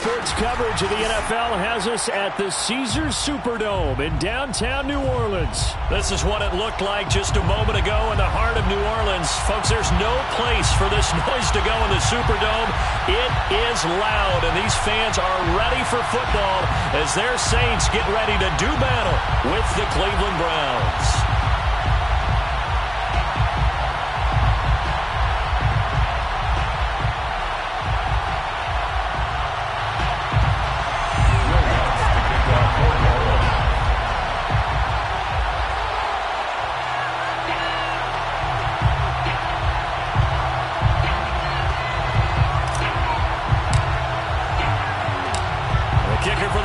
Sports coverage of the NFL has us at the Caesars Superdome in downtown New Orleans. This is what it looked like just a moment ago in the heart of New Orleans. Folks, there's no place for this noise to go in the Superdome. It is loud, and these fans are ready for football as their Saints get ready to do battle with the Cleveland Browns.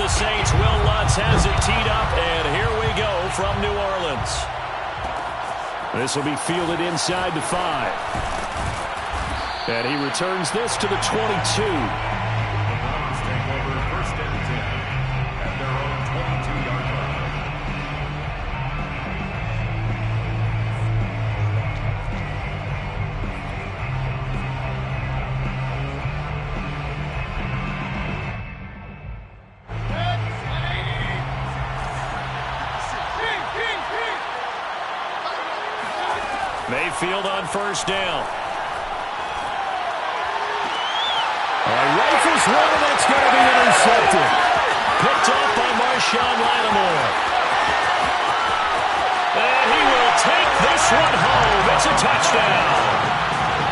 Saints, Will Lutz has it teed up, and here we go from New Orleans. This will be fielded inside the 5. And he returns this to the 22. First and 10 at their own 22-yard line. Mayfield on first down. Rifles one, and that's going to be intercepted. Picked off by Marshawn Lattimore. And he will take this one home. It's a touchdown.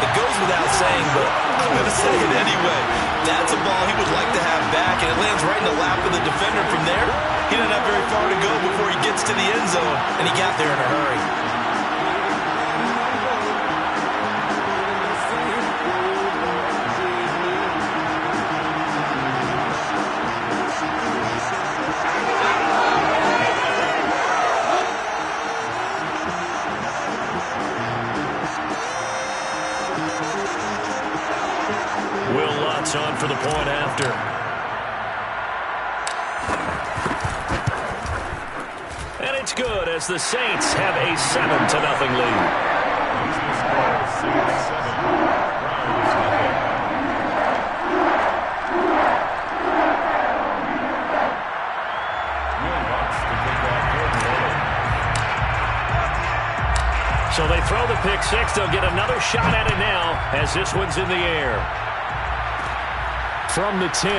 It goes without saying, but I'm going to say it anyway. That's a ball he would like to have back, and it lands right in the lap of the defender. From there, he didn't have very far to go before he gets to the end zone, and he got there in a hurry. On for the point after. And it's good as the Saints have a 7-0 lead. So they throw the pick six. They'll get another shot at it now as this one's in the air. From the 10.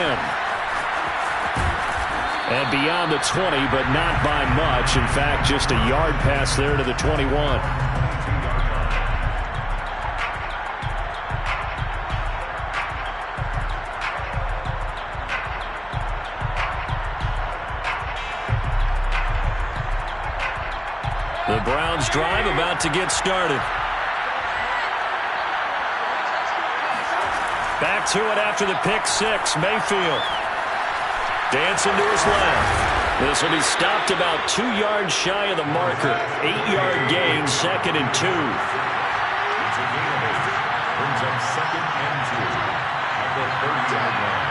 And beyond the 20, but not by much. In fact, just a yard pass there to the 21. The Browns drive about to get started. Back to it after the pick six. Mayfield dancing to his left. This will be stopped about 2 yards shy of the marker. 8-yard gain, 2nd and 2. Brings up 2nd and 2 at the 30-yard line.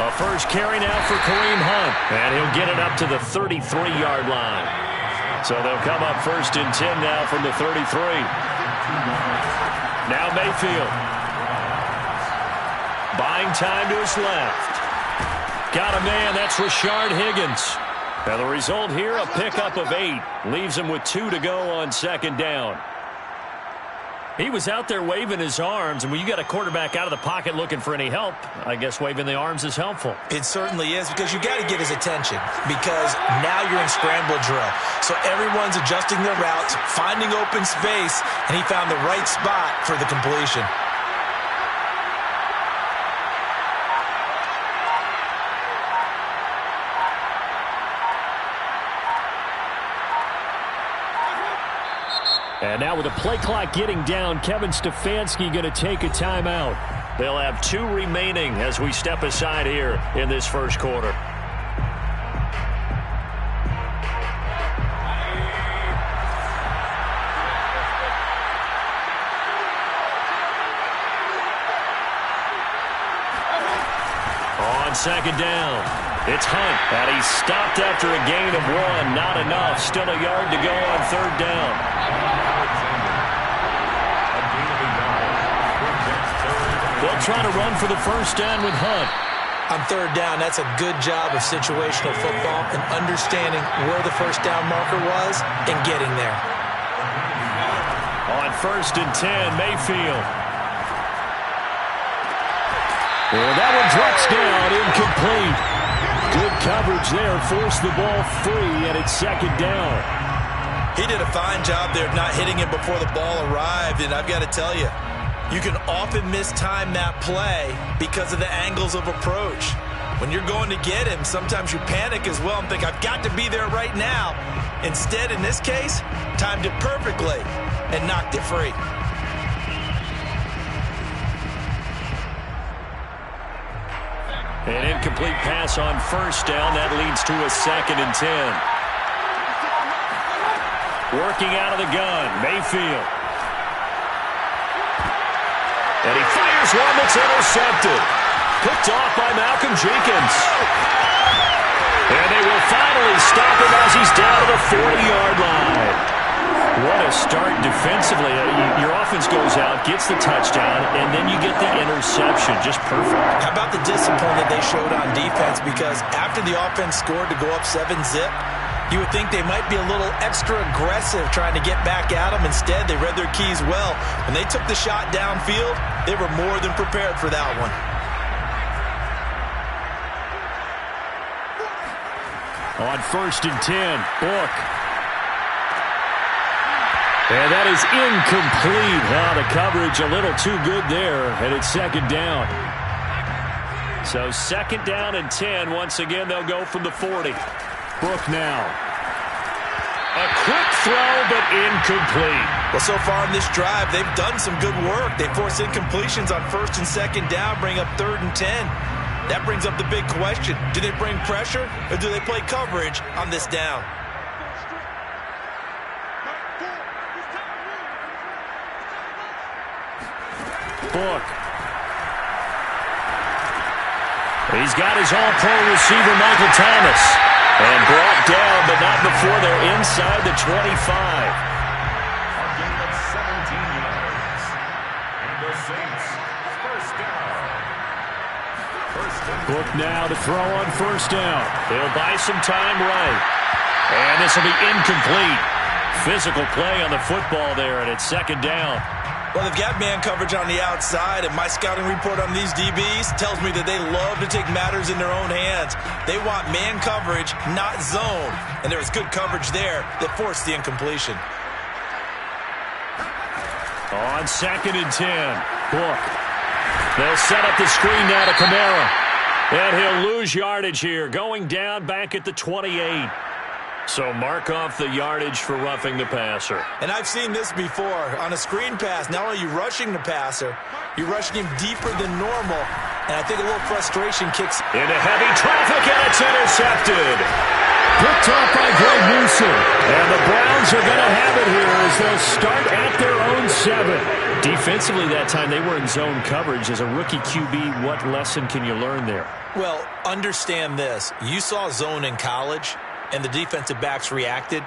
A first carry now for Kareem Hunt. And he'll get it up to the 33-yard line. So they'll come up 1st and 10 now from the 33. Now Mayfield. Buying time to his left. Got a man. That's Rashard Higgins. Now the result here, a pickup of 8. Leaves him with 2 to go on 2nd down. He was out there waving his arms, and when you got a quarterback out of the pocket looking for any help, I guess waving the arms is helpful. It certainly is, because you got to get his attention, because now you're in scramble drill. So everyone's adjusting their routes, finding open space, and he found the right spot for the completion. And now with the play clock getting down, Kevin Stefanski going to take a timeout. They'll have 2 remaining as we step aside here in this first quarter. On 2nd down, it's Hunt. And he's stopped after a gain of 1. Not enough. Still a yard to go on 3rd down. They'll try to run for the first down with Hunt. On third down, that's a good job of situational football and understanding where the first down marker was and getting there. On 1st and 10, Mayfield. And that one drops down, incomplete. Good coverage there, forced the ball free, and it's 2nd down. He did a fine job there of not hitting him before the ball arrived, and I've got to tell you, you can often mistime that play because of the angles of approach. When you're going to get him, sometimes you panic as well and think, I've got to be there right now. Instead, in this case, timed it perfectly and knocked it free. An incomplete pass on 1st down. That leads to a 2nd and 10. Working out of the gun, Mayfield. And he fires one that's intercepted. Picked off by Malcolm Jenkins. And they will finally stop him as he's down to the 40-yard line. What a start defensively. Your offense goes out, gets the touchdown, and then you get the interception. Just perfect. How about the discipline that they showed on defense? Because after the offense scored to go up 7-zip, you would think they might be a little extra aggressive trying to get back at them. Instead, they read their keys well. When they took the shot downfield, they were more than prepared for that one. On 1st and 10, Book. And that is incomplete. The coverage a little too good there, and it's 2nd down. So 2nd down and 10. Once again, they'll go from the 40. Book now. A quick throw, but incomplete. Well, so far in this drive, they've done some good work. They force incompletions on 1st and 2nd down, bring up 3rd and 10. That brings up the big question. Do they bring pressure, or do they play coverage on this down? Book. He's got his all-pro receiver, Michael Thomas. And brought down, but not before they're inside the 25. A gain of 17 yards. And the Saints, first down. Book now to throw on 1st down. They'll buy some time right. And this will be incomplete. Physical play on the football there, and it's 2nd down. Well, they've got man coverage on the outside, and my scouting report on these DBs tells me that they love to take matters in their own hands. They want man coverage, not zone. And there was good coverage there that forced the incompletion. On 2nd and 10, Book. They'll set up the screen now to Kamara. And he'll lose yardage here, going down back at the 28. So mark off the yardage for roughing the passer. And I've seen this before. On a screen pass, not only are you rushing the passer, you're rushing him deeper than normal. And I think a little frustration kicks into heavy traffic, and it's intercepted. Picked off by Greg Newsome. And the Browns are going to have it here as they'll start at their own 7. Defensively that time, they were in zone coverage. As a rookie QB, what lesson can you learn there? Well, understand this. You saw zone in college, and the defensive backs reacted,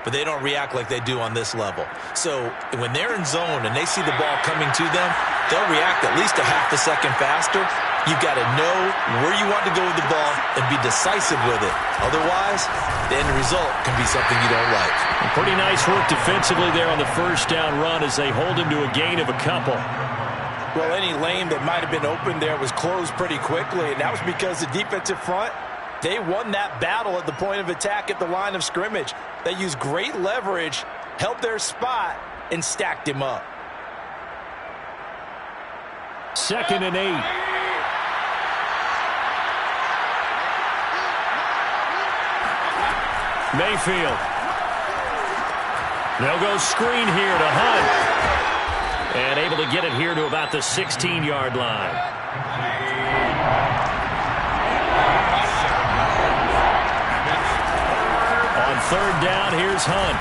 but they don't react like they do on this level. So when they're in zone and they see the ball coming to them, they'll react at least a half a second faster. You've got to know where you want to go with the ball and be decisive with it. Otherwise, the end result can be something you don't like. Pretty nice work defensively there on the 1st down run as they hold him to a gain of a couple. Well, any lane that might have been open there was closed pretty quickly, and that was because the defensive front, they won that battle at the point of attack at the line of scrimmage. They used great leverage, held their spot, and stacked him up. 2nd and 8. Mayfield. They'll go screen here to Hunt. And able to get it here to about the 16-yard line. On 3rd down, here's Hunt.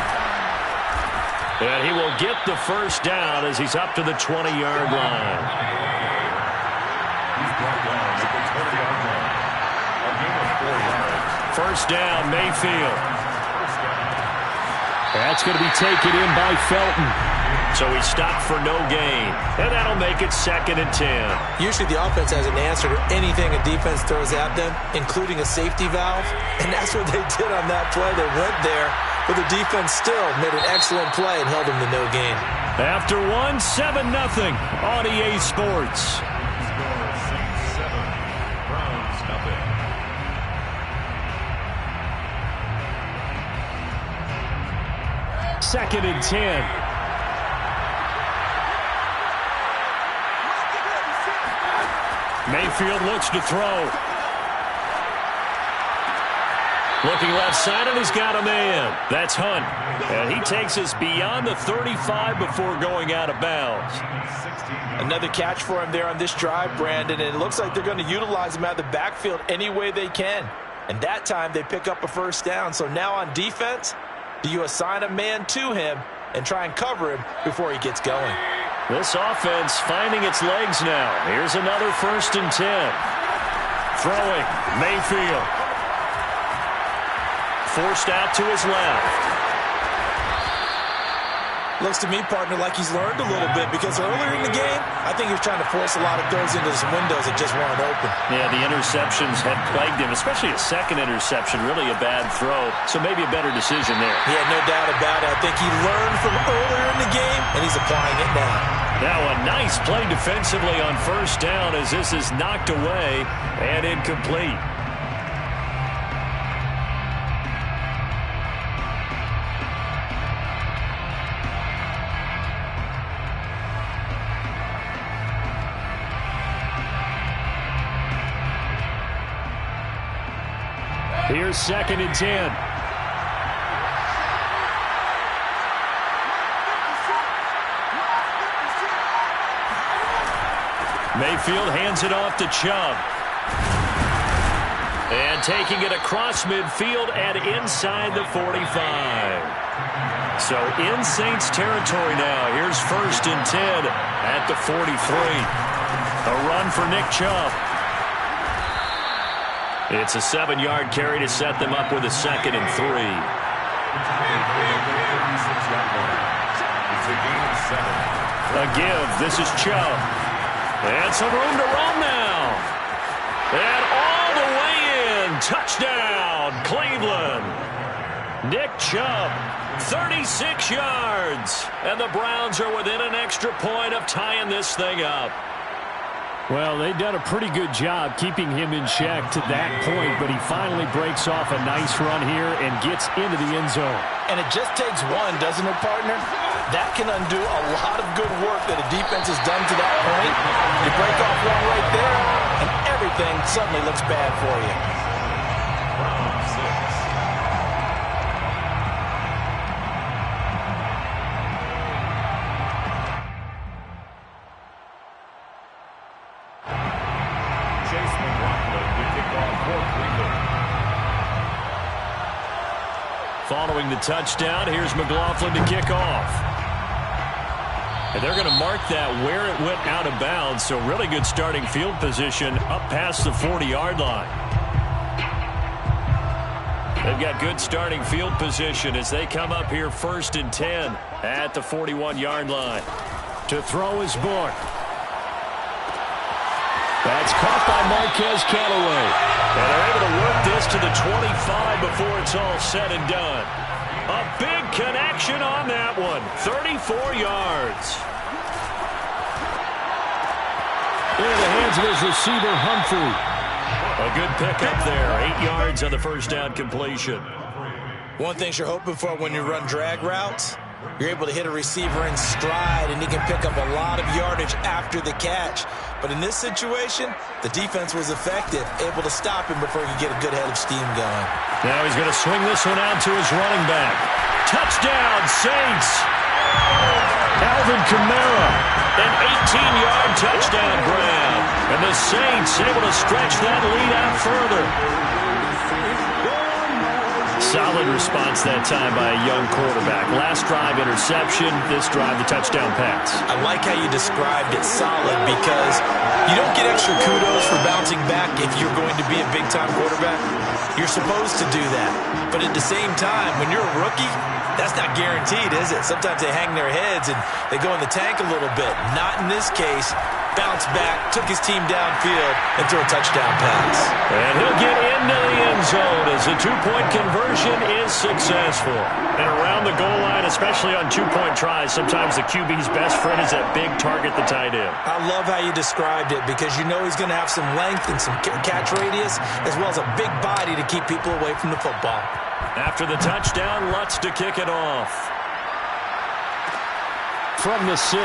And he will get the 1st down as he's up to the 20-yard line. He's brought down at the 20-yard line. A gain of 4 yards. 1st down, Mayfield. That's going to be taken in by Felton. So he's stopped for no gain. And that'll make it 2nd and 10. Usually the offense has an answer to anything a defense throws at them, including a safety valve. And that's what they did on that play. They went there, but the defense still made an excellent play and held them to no gain. After 7-0 on EA Sports. Second and 10. Mayfield looks to throw. Looking left side, and he's got a man. That's Hunt. And he takes us beyond the 35 before going out of bounds. Another catch for him there on this drive, Brandon, and it looks like they're going to utilize him out of the backfield any way they can. And that time they pick up a first down. So now on defense, do you assign a man to him and try and cover him before he gets going? This offense finding its legs now. Here's another 1st and 10. Throwing, Mayfield. Forced out to his left. Looks to me, partner, like he's learned a little bit, because earlier in the game, I think he was trying to force a lot of throws into some windows that just weren't open. Yeah, the interceptions had plagued him, especially a second interception, really a bad throw. So maybe a better decision there. Yeah, no doubt about it. I think he learned from earlier in the game, and he's applying it now. Now a nice play defensively on first down as this is knocked away and incomplete. Here's 2nd and 10. Mayfield hands it off to Chubb. And taking it across midfield and inside the 45. So in Saints territory now. Here's 1st and 10 at the 43. A run for Nick Chubb. It's a 7-yard carry to set them up with a 2nd and 3. A give. This is Chubb. And some room to run now. And all the way in. Touchdown, Cleveland. Nick Chubb, 36 yards. And the Browns are within an extra point of tying this thing up. Well, they've done a pretty good job keeping him in check to that point, but he finally breaks off a nice run here and gets into the end zone. And it just takes one, doesn't it, partner? That can undo a lot of good work that a defense has done to that point. You break off one right there, and everything suddenly looks bad for you. Following the touchdown, here's McLaughlin to kick off. And they're going to mark that where it went out of bounds, so really good starting field position up past the 40-yard line. They've got good starting field position as they come up here 1st and 10 at the 41-yard line. To throw is Book. That's caught by Marquez Callaway. And they're able to work this to the 25 before it's all said and done. A big connection on that one. 34 yards. Into the hands of his receiver, Humphrey. A good pickup there. 8 yards on the first down completion. One thing you're hoping for when you run drag routes, you're able to hit a receiver in stride, and he can pick up a lot of yardage after the catch. But in this situation, the defense was effective, able to stop him before he could get a good head of steam going. Now he's going to swing this one out to his running back. Touchdown, Saints! Alvin Kamara, an 18-yard touchdown grab. And the Saints able to stretch that lead out further. Solid response that time by a young quarterback. Last drive, interception. This drive, the touchdown pass. I like how you described it solid because you don't get extra kudos for bouncing back if you're going to be a big-time quarterback. You're supposed to do that. But at the same time, when you're a rookie, that's not guaranteed, is it? Sometimes they hang their heads and they go in the tank a little bit. Not in this case. Bounced back, took his team downfield, and threw a touchdown pass. And he'll get into the end zone as the two-point conversion is successful. And around the goal line, especially on two-point tries, sometimes the QB's best friend is that big target, the tight end. I love how you described it because you know he's going to have some length and some catch radius as well as a big body to keep people away from the football. After the touchdown, Lutz to kick it off. From the 6.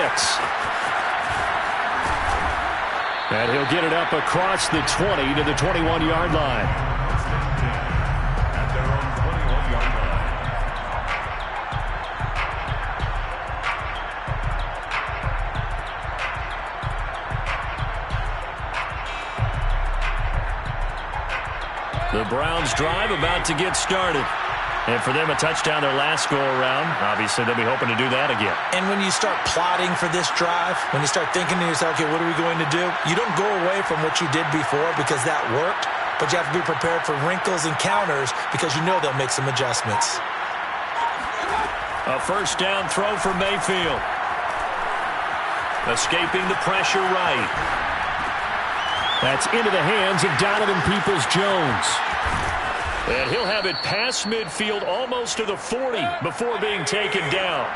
And he'll get it up across the 20 to the 21-yard line. At their own 21-yard line. The Browns drive about to get started. And for them, a touchdown their last go-around. Obviously, they'll be hoping to do that again. And when you start plotting for this drive, when you start thinking to yourself, okay, what are we going to do? You don't go away from what you did before because that worked, but you have to be prepared for wrinkles and counters because you know they'll make some adjustments. A first down throw for Mayfield. Escaping the pressure right. That's into the hands of Donovan Peoples-Jones. And he'll have it past midfield almost to the 40 before being taken down.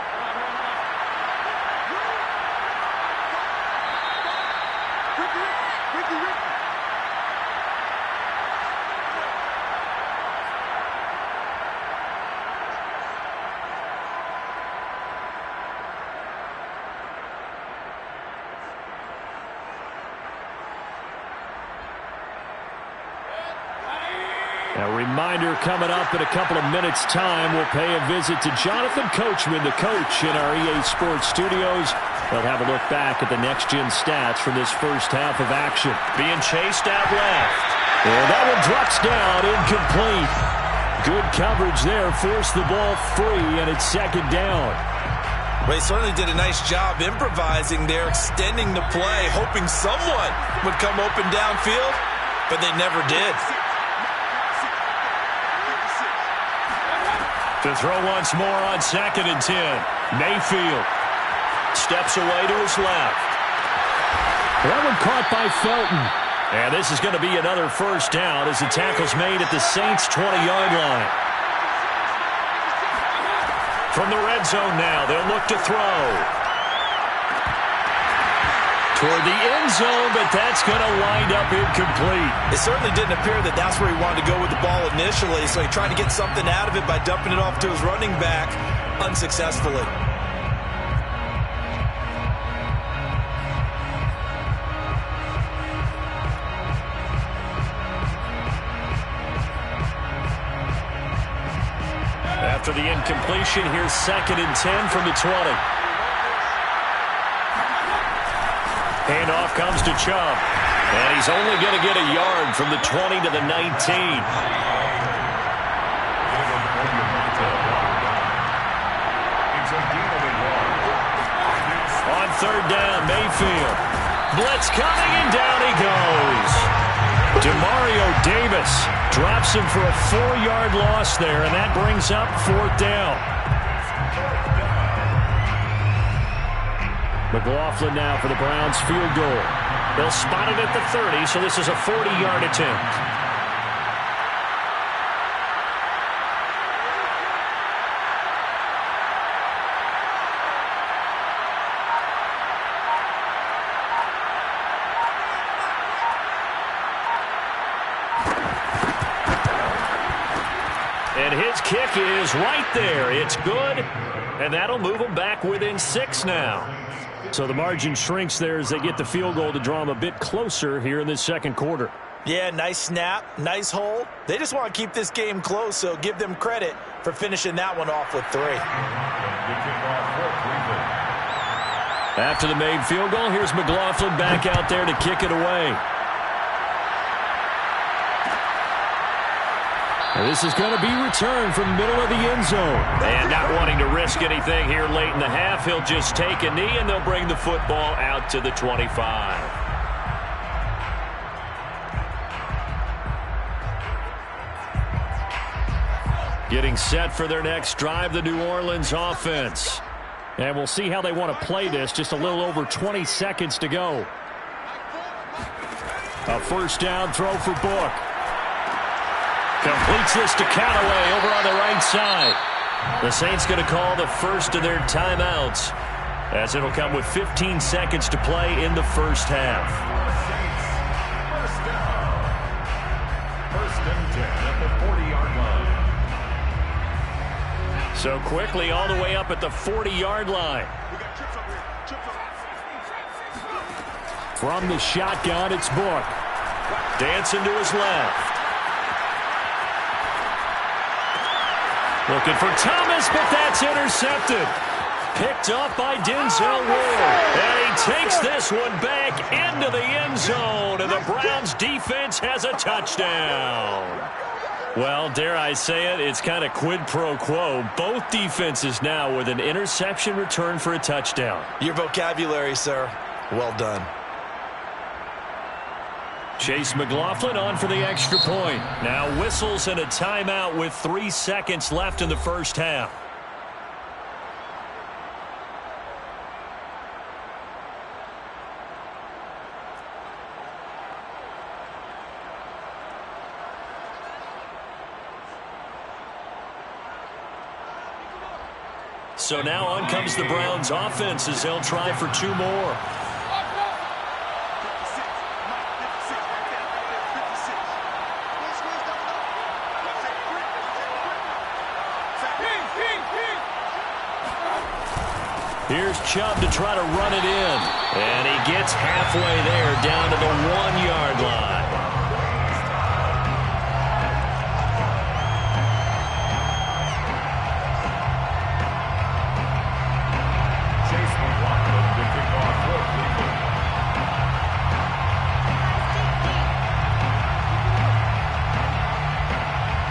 A reminder coming up in a couple of minutes' time. We'll pay a visit to Jonathan Coachman, the coach in our EA Sports studios. They'll have a look back at the next-gen stats from this first half of action. Being chased out left. And that one drops down, incomplete. Good coverage there, forced the ball free, and it's second down. Well, he certainly did a nice job improvising there, extending the play, hoping someone would come open downfield, but they never did. To throw once more on 2nd and 10. Mayfield steps away to his left. That one caught by Felton. And this is going to be another first down as the tackle's made at the Saints' 20-yard line. From the red zone now, they'll look to throw. Toward the end zone, but that's going to wind up incomplete. It certainly didn't appear that that's where he wanted to go with the ball initially, so he tried to get something out of it by dumping it off to his running back unsuccessfully. After the incompletion, here's 2nd and 10 from the 20. Handoff comes to Chubb. And he's only going to get a yard from the 20 to the 19. On 3rd down, Mayfield. Blitz coming, and down he goes. Demario Davis drops him for a 4-yard loss there, and that brings up 4th down. McLaughlin now for the Browns field goal. They'll spot it at the 30, so this is a 40-yard attempt. And his kick is right there. It's good, and that'll move them back within 6 now. So the margin shrinks there as they get the field goal to draw them a bit closer here in this second quarter. Yeah, nice snap, nice hole. They just want to keep this game close, so give them credit for finishing that one off with 3. After the made field goal, here's McLaughlin back out there to kick it away. This is going to be returned from the middle of the end zone. And not wanting to risk anything here late in the half, he'll just take a knee, and they'll bring the football out to the 25. Getting set for their next drive, the New Orleans offense. And we'll see how they want to play this. Just a little over 20 seconds to go. A first down throw for Book. Completes this to Callaway over on the right side. The Saints going to call the first of their timeouts, as it'll come with 15 seconds to play in the first half. First down. First and 10 at the 40-yard line. So quickly all the way up at the 40-yard line. From the shotgun, it's Book. Dancing to his left. Looking for Thomas, but that's intercepted. Picked up by Denzel Ward. And he takes this one back into the end zone. And the Browns defense has a touchdown. Well, dare I say it, it's kind of quid pro quo. Both defenses now with an interception return for a touchdown. Your vocabulary, sir. Well done. Chase McLaughlin on for the extra point. Now whistles and a timeout with 3 seconds left in the first half. So now on comes the Browns offense as they'll try for 2 more. Here's Chubb to try to run it in. And he gets halfway there down to the 1-yard line. Chase McLaughlin to kick off for Cleveland.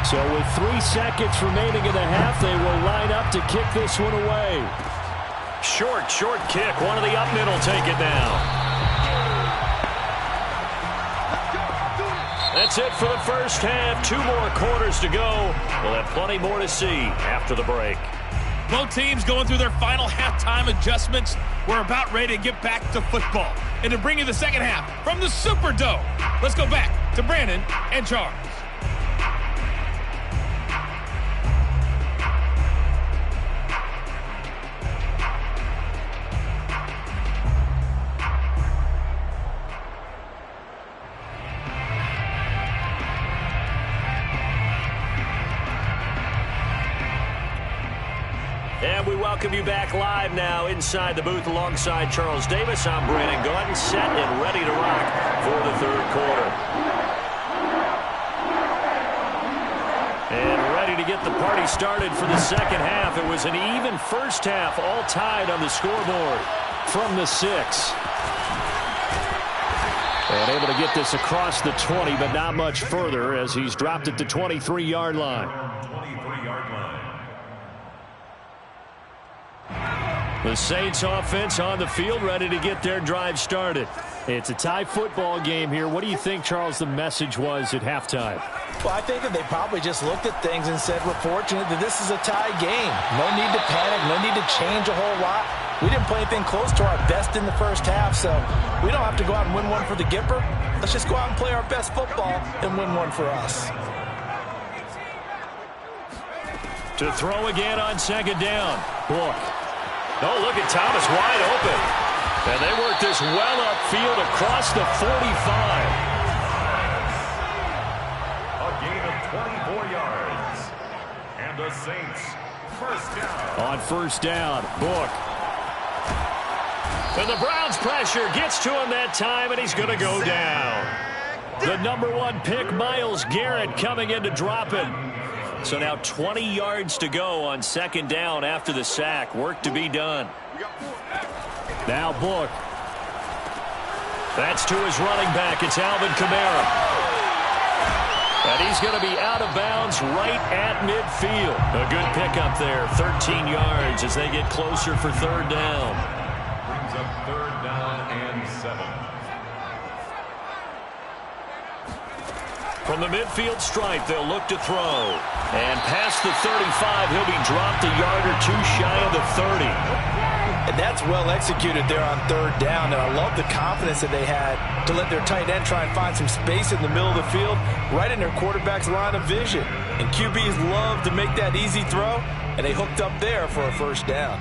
So with 3 seconds remaining in the half, they will line up to kick this one away. Short kick. One of the up middle take it now. That's it for the first half. 2 more quarters to go. We'll have plenty more to see after the break. Both teams going through their final halftime adjustments. We're about ready to get back to football. And to bring you the second half from the Superdome, let's go back to Brandon and Charles. And we welcome you back live now inside the booth alongside Charles Davis. I'm Brandon Gaudin, set and ready to rock for the third quarter. And ready to get the party started for the second half. It was an even first half, all tied on the scoreboard from the 6. And able to get this across the 20, but not much further as he's dropped it to 23-yard line. 23-yard line. The Saints offense on the field, ready to get their drive started. It's a tie football game here. What do you think, Charles, the message was at halftime? Well, I think that they probably just looked at things and said, we're fortunate that this is a tie game. No need to panic, no need to change a whole lot. We didn't play anything close to our best in the first half, so we don't have to go out and win one for the Gipper. Let's just go out and play our best football and win one for us. To throw again on second down. Book. Oh, look at Thomas wide open. And they work this well upfield across the 45. A gain of 24 yards. And the Saints first down. On first down, Book. And the Browns pressure gets to him that time, and he's going to go down. The number 1 pick, Myles Garrett, coming in to drop it. So now 20 yards to go on second down after the sack. Work to be done. Now Book. That's to his running back. It's Alvin Kamara. And he's going to be out of bounds right at midfield. A good pickup there. 13 yards as they get closer for third down. Brings up third down and 7. From the midfield stripe, they'll look to throw. And past the 35, he'll be dropped a yard or two shy of the 30. And that's well executed there on third down. And I love the confidence that they had to let their tight end try and find some space in the middle of the field, right in their quarterback's line of vision. And QBs love to make that easy throw, and they hooked up there for a first down.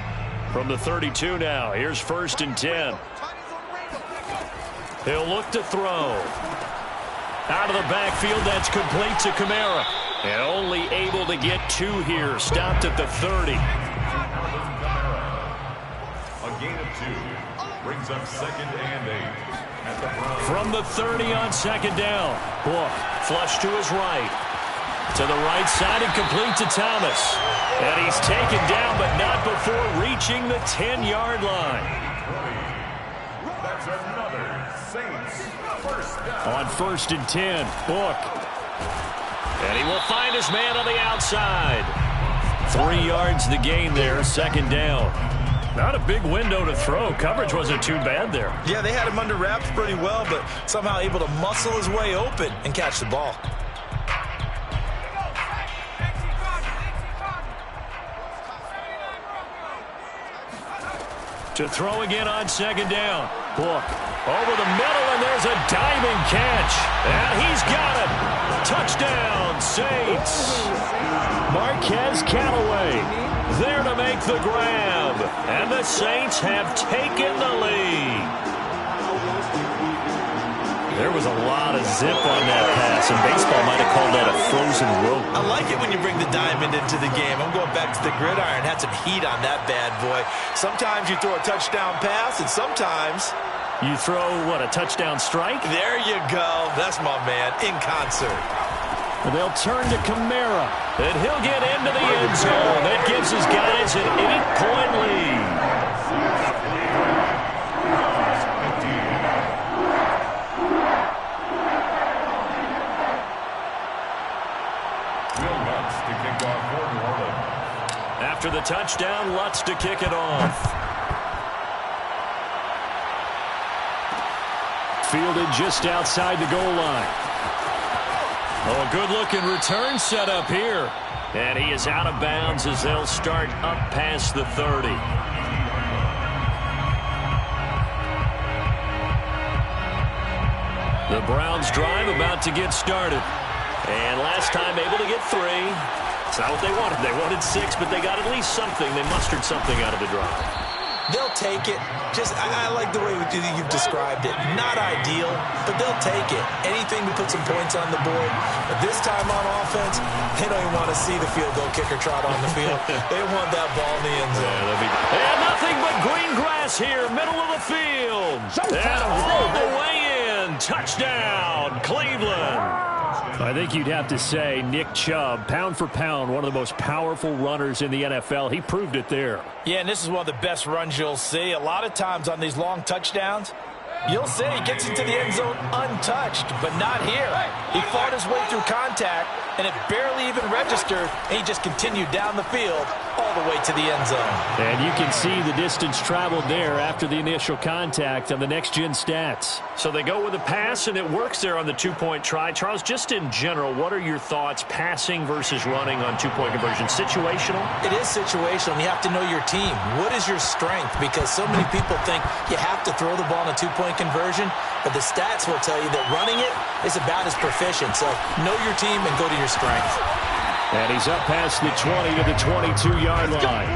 From the 32 now, here's 1st and 10. He'll look to throw. Out of the backfield, that's complete to Kamara. And only able to get 2 here. Stopped at the 30. A gain of 2 brings up 2nd and 8. At the from the 30 on 2nd down. Book flush to his right. To the right side and complete to Thomas. And he's taken down, but not before reaching the 10-yard line. That's another Saints first down. On 1st and 10, Book. And he will find his man on the outside. 3 yards the gain there, 2nd down. Not a big window to throw. Coverage wasn't too bad there. Yeah, they had him under wraps pretty well, but somehow able to muscle his way open and catch the ball. To throw again on 2nd down. Book over the middle, and there's a diving catch. And he's got it. Touchdown, Saints. Marquez Callaway there to make the grab. And the Saints have taken the lead. There was a lot of zip on that pass, and baseball might have called that a frozen rope. I like it when you bring the diamond into the game. I'm going back to the gridiron. Had some heat on that bad boy. Sometimes you throw a touchdown pass, and sometimes you throw, what, a touchdown strike? There you go. That's my man, in concert. They'll turn to Kamara, and he'll get into the end zone. That gives his guys an 8-point lead. After the touchdown, Lutz to kick it off. Fielded just outside the goal line. Oh, a good-looking return set up here. And he is out of bounds as they'll start up past the 30. The Browns drive about to get started. And last time able to get 3. It's not what they wanted. They wanted 6, but they got at least something. They mustered something out of the drive. They'll take it. I like the way you've described it. Not ideal, but they'll take it. Anything to put some points on the board. But this time on offense, they don't even want to see the field goal kicker trot on the field. They want that ball in the end zone. And nothing but green grass here, middle of the field. And all the way in. Touchdown, Cleveland. I think you'd have to say Nick Chubb, pound for pound, one of the most powerful runners in the NFL. He proved it there. Yeah, and this is one of the best runs you'll see. A lot of times on these long touchdowns, you'll see he gets into the end zone untouched, but not here. He fought his way through contact, and it barely even registered, and he just continued down the field all the way to the end zone. And you can see the distance traveled there after the initial contact on the next-gen stats. So they go with a pass, and it works there on the 2-point try. Charles, just in general, what are your thoughts passing versus running on 2-point conversion? Situational? It is situational. You have to know your team. What is your strength? Because so many people think you have to throw the ball in a 2-point conversion, but the stats will tell you that running it is about as proficient. So know your team and go to your strength. And he's up past the 20 to the 22-yard line.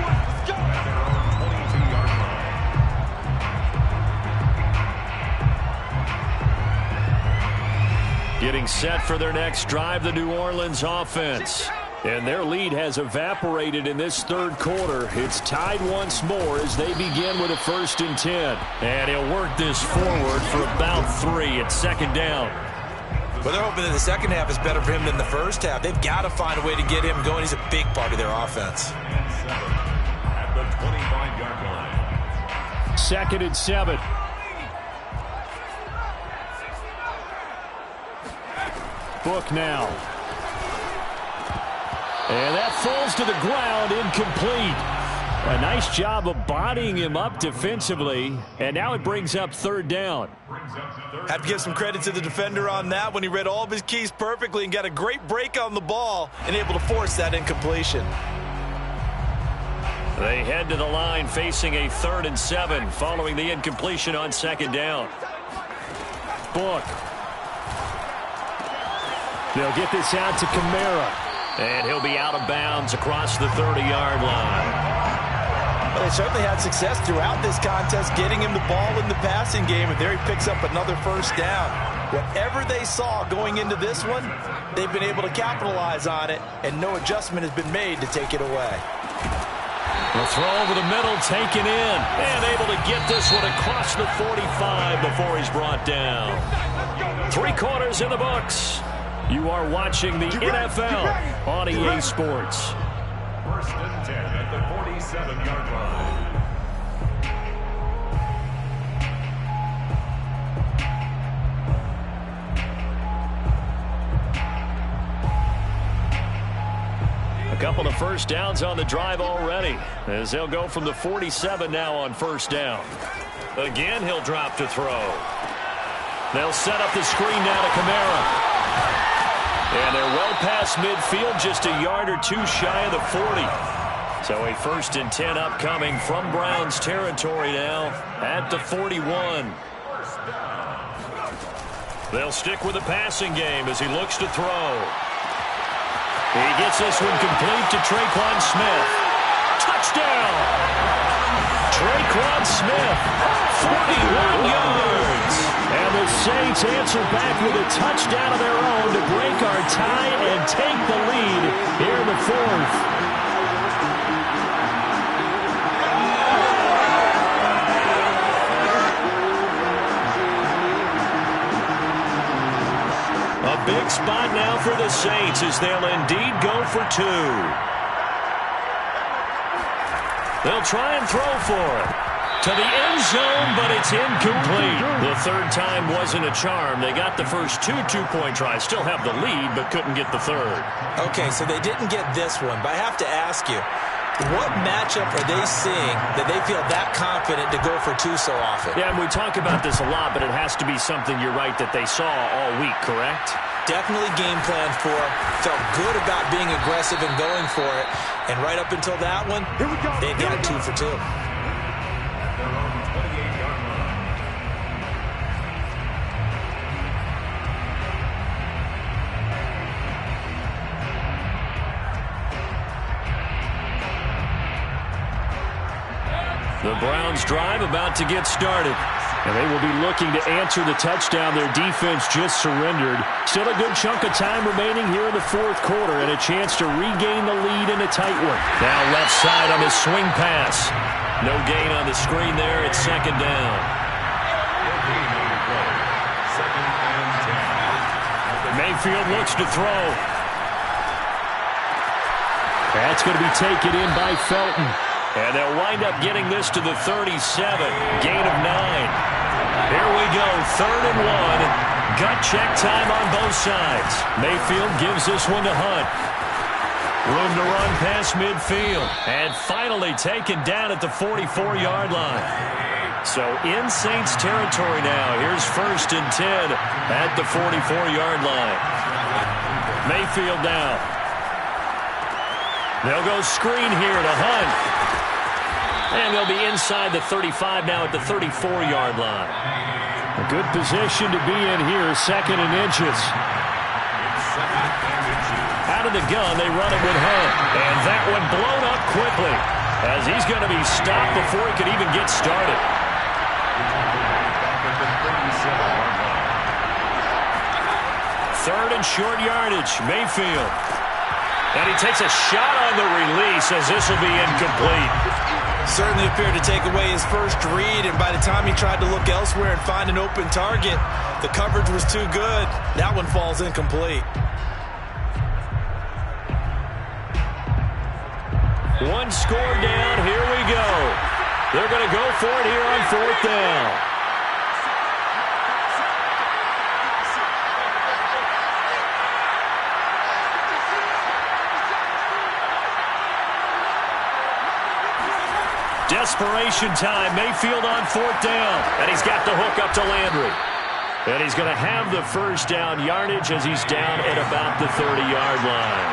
Getting set for their next drive, the New Orleans offense. And their lead has evaporated in this third quarter. It's tied once more as they begin with a 1st and 10. And he'll work this forward for about 3 at 2nd down. Well, they're hoping that the second half is better for him than the first half. They've got to find a way to get him going. He's a big part of their offense. At the 25-yard line. 2nd and 7. Book now. And that falls to the ground, incomplete. A nice job of bodying him up defensively, and now it brings up third down. Have to give some credit to the defender on that when he read all of his keys perfectly and got a great break on the ball and able to force that incompletion. They head to the line facing a 3rd and 7 following the incompletion on 2nd down. Book. They'll get this out to Kamara. And he'll be out of bounds across the 30-yard line. Well, they certainly had success throughout this contest getting him the ball in the passing game, and there he picks up another 1st down. Whatever they saw going into this one, they've been able to capitalize on it, and no adjustment has been made to take it away. The throw over the middle, taken in, and able to get this one across the 45 before he's brought down. 3 quarters in the books. You are watching the NFL on EA Sports. 1st and 10 at the 47-yard line. A couple of 1st downs on the drive already, as they'll go from the 47 now on 1st down. Again, he'll drop to throw. They'll set up the screen now to Kamara. And they're well past midfield, just a yard or 2 shy of the 40. So a 1st and 10 upcoming from Browns territory now at the 41. They'll stick with the passing game as he looks to throw. He gets this one complete to Tre'Quan Smith. Touchdown! Tre'Quan Smith, 41 yards. And the Saints answer back with a touchdown of their own to break our tie and take the lead here in the 4th. A big spot now for the Saints as they'll indeed go for 2. They'll try and throw for it. To the end zone, but it's incomplete. The 3rd time wasn't a charm. They got the first 2 two-point tries. Still have the lead, but couldn't get the 3rd. Okay, so they didn't get this one, but I have to ask you, what matchup are they seeing that they feel that confident to go for 2 so often? Yeah, and we talk about this a lot, but it has to be something, you're right, that they saw all week, correct? Definitely game plan for, felt good about being aggressive and going for it, and right up until that one, they got 2 for 2. The Browns drive about to get started. And they will be looking to answer the touchdown their defense just surrendered. Still a good chunk of time remaining here in the 4th quarter and a chance to regain the lead in a tight one. Now left side on the swing pass. No gain on the screen there. It's 2nd down. Mayfield looks to throw. That's going to be taken in by Felton. And they'll wind up getting this to the 37. Gain of 9. Here we go, 3rd and 1. Gut check time on both sides. Mayfield gives this one to Hunt. Room to run past midfield. And finally taken down at the 44-yard line. So in Saints territory now. Here's 1st and 10 at the 44-yard line. Mayfield now. They'll go screen here to Hunt. And they'll be inside the 35 now at the 34-yard line. A good position to be in here, 2nd and inches. Out of the gun, they run it with Hunt. And that one blown up quickly as he's going to be stopped before he could even get started. Third and short yardage, Mayfield. And he takes a shot on the release as this will be incomplete. Certainly appeared to take away his first read, and by the time he tried to look elsewhere and find an open target, the coverage was too good. That one falls incomplete. One score down. Here we go. They're going to go for it here on 4th down. desperation time. Mayfield on 4th down. And he's got the hook up to Landry. And he's going to have the first down yardage as he's down at about the 30-yard line.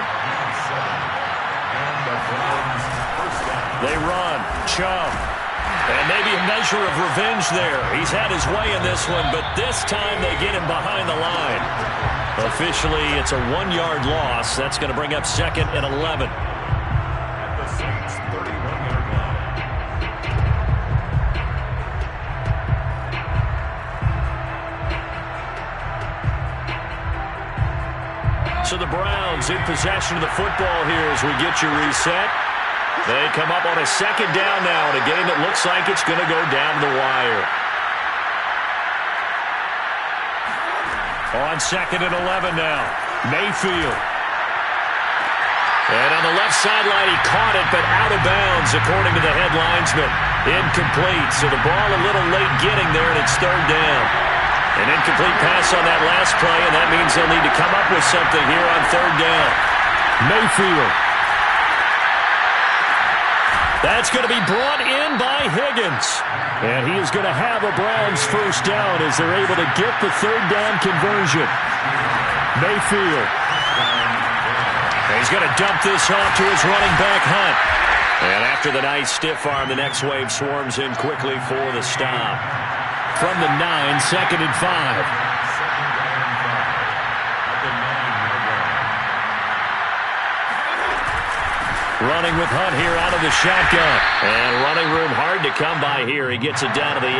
They run. Chubb. And maybe a measure of revenge there. He's had his way in this one, but this time they get him behind the line. Officially, it's a 1-yard loss. That's going to bring up 2nd and 11. At the Saints' 31-yard line. So the Browns in possession of the football here as we get you reset. They come up on a 2nd down now in a game that looks like it's going to go down the wire. On 2nd and 11 now. Mayfield. And on the left sideline, he caught it, but out of bounds, according to the head linesman. Incomplete, so the ball a little late getting there, and it's 3rd down. An incomplete pass on that last play, and that means they'll need to come up with something here on 3rd down. Mayfield. That's going to be brought in by Higgins. And he is going to have a Browns first down as they're able to get the 3rd down conversion. Mayfield. And he's going to dump this off to his running back, Hunt. And after the nice stiff arm, the next wave swarms in quickly for the stop. From the 9, 2nd and 5. Running with Hunt here out of the shotgun. And running room hard to come by here. He gets it down to the 8.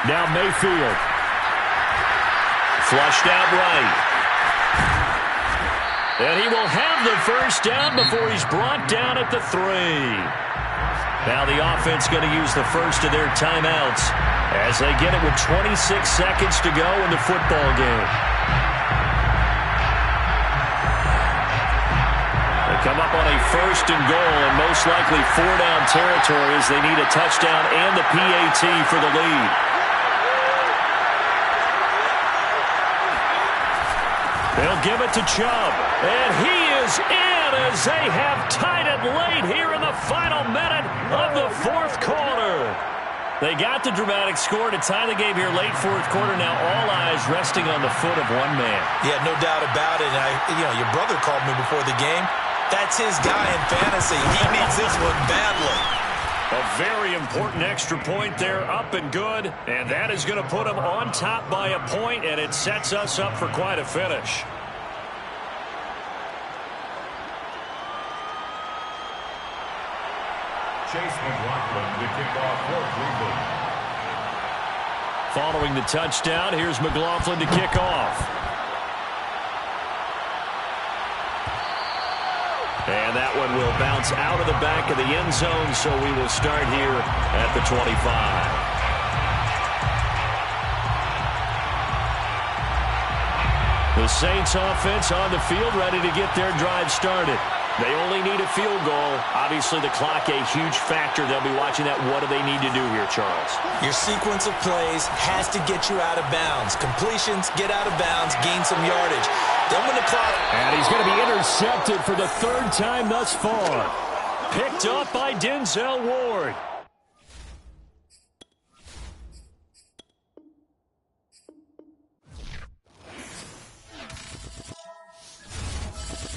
Now Mayfield. Flushed out right. And he will have the first down before he's brought down at the 3. Now the offense going to use the first of their timeouts as they get it with 26 seconds to go in the football game. They come up on a 1st and goal and most likely 4-down territory as they need a touchdown and the PAT for the lead. They'll give it to Chubb, and he is in as they have tied it late here in the final minute of the 4th quarter. They got the dramatic score to tie the game here late 4th quarter. Now all eyes resting on the foot of one man. Yeah, no doubt about it. Your brother called me before the game. That's his guy in fantasy. He needs this one badly. A very important extra point there, up and good, and that is going to put them on top by a point, and it sets us up for quite a finish. Chase McLaughlin to kick off for Cleveland. Following the touchdown, here's McLaughlin to kick off. And that one will bounce out of the back of the end zone, so we will start here at the 25. The Saints offense on the field, ready to get their drive started. They only need a field goal. Obviously, the clock a huge factor. They'll be watching that. What do they need to do here, Charles? Your sequence of plays has to get you out of bounds. Completions, get out of bounds, gain some yardage. Then when the clock... And he's going to be intercepted for the 3rd time thus far. Picked up by Denzel Ward.